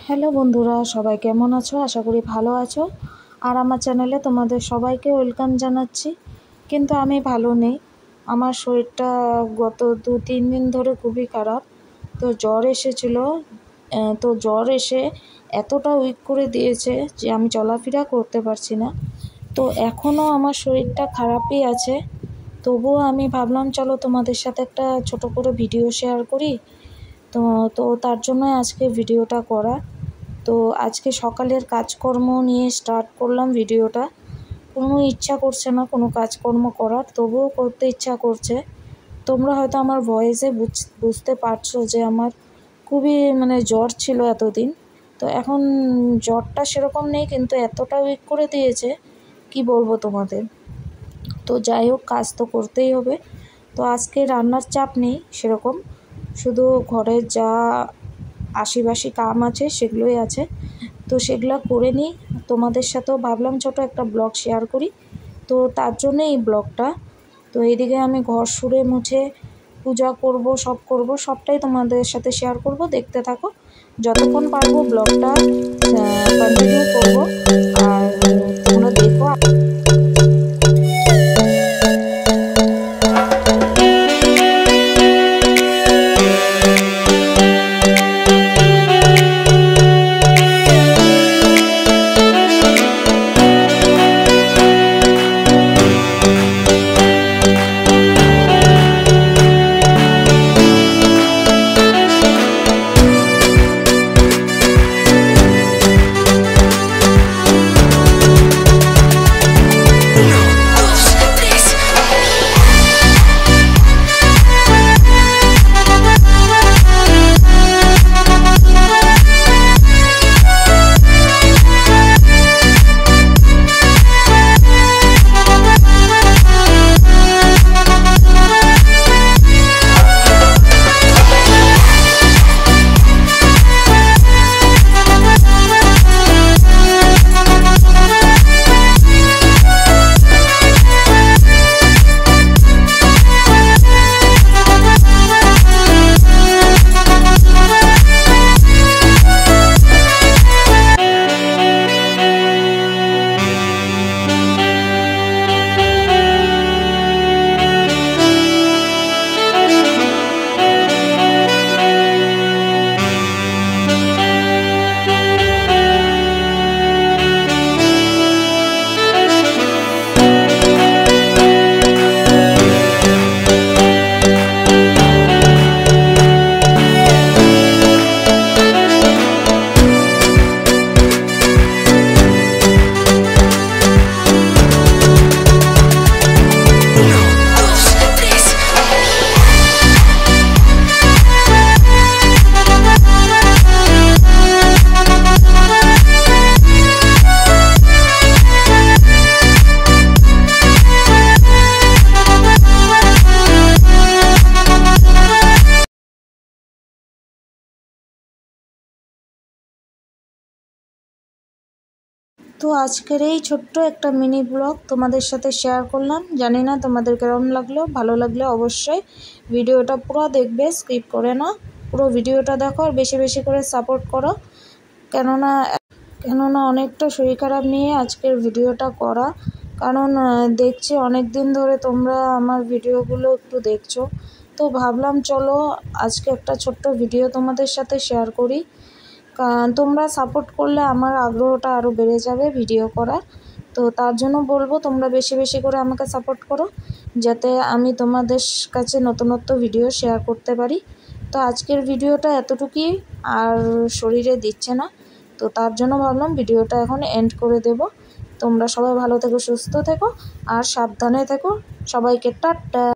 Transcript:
Hello বন্ধুরা, সবাই কেমন আছো? আশা করি ভালো আছো। আর আমার চ্যানেলে তোমাদের সবাইকে ওয়েলকাম জানাচ্ছি। কিন্তু আমি ভালো নেই, আমার শরীরটা গত 2-3 দিন ধরে খুবই খারাপ। তো জ্বর এসেছিলো, তো জ্বর এসে এতটা উইক করে দিয়েছে যে আমি চলাফেরা করতে পারছি না। তো এখনও আমার শরীরটা খারাপই আছে, তবুও আমি ভাবলাম চলো তোমাদের সাথে একটা ছোট করে ভিডিও শেয়ার করি। তো তো তার জন্য আজকে ভিডিওটা করা। তো আজকে সকালের কাজকর্ম নিয়ে স্টার্ট করলাম ভিডিওটা। কোনো ইচ্ছা করছে না কোনো কাজকর্ম করার, তবুও করতে ইচ্ছা করছে। তোমরা হয়তো আমার ভয়েসে বুঝতে পারছো যে আমার খুবই জ্বর ছিল এতদিন। তো এখন জ্বরটা সেরকম নেই, কিন্তু এতটা উইক করে দিয়েছে কি বলবো তোমাদের। তো যাই হোক, কাজ তো করতেই হবে। তো আজকে রান্নার চাপ নেই সেরকম, শুধু ঘরের যা আশিবাসি কাম আছে সেগুলোই আছে। তো সেগুলো করে নিই, তোমাদের সাথেও ভাবলাম ছোট একটা ব্লগ শেয়ার করি। তো তার জন্য এই ব্লগটা। তো এইদিকে আমি ঘর সুরে মুছে পূজা করব, সবটাই তোমাদের সাথে শেয়ার করব। দেখতে থাকো, যতক্ষণ পারবো ব্লগটা কন্টিনিউ করব। আর তোমরা দেখো। তো আজকের এই ছোট্ট একটা মিনি ব্লগ তোমাদের সাথে শেয়ার করলাম। জানি না তোমাদের কেমন লাগলো। ভালো লাগলে অবশ্যই ভিডিওটা পুরো দেখবে, স্কিপ করে না, পুরো ভিডিওটা দেখো আর বেশি বেশি করে সাপোর্ট করো। কেননা অনেকটা শরীর খারাপ নিয়ে আজকের ভিডিওটা করা। কারণ দেখছি অনেক দিন ধরে তোমরা আমার ভিডিওগুলো একটু দেখছো, তো ভাবলাম চলো আজকে একটা ছোট্ট ভিডিও তোমাদের সাথে শেয়ার করি। তোমরা সাপোর্ট করলে আমার আগ্রহটা আরও বেড়ে যাবে ভিডিও করার। তো তার জন্য বলবো তোমরা বেশি বেশি করে আমাকে সাপোর্ট করো, যাতে আমি তোমাদের কাছে নতুনত্ব ভিডিও শেয়ার করতে পারি। তো আজকের ভিডিওটা এতটুকুই, আর শরীরে দিচ্ছে না, তো তার জন্য ভাবলাম ভিডিওটা এখন এন্ড করে দেব। তোমরা সবাই ভালো থেকো, সুস্থ থেকো আর সাবধানে থেকো। সবাইকে টাটা।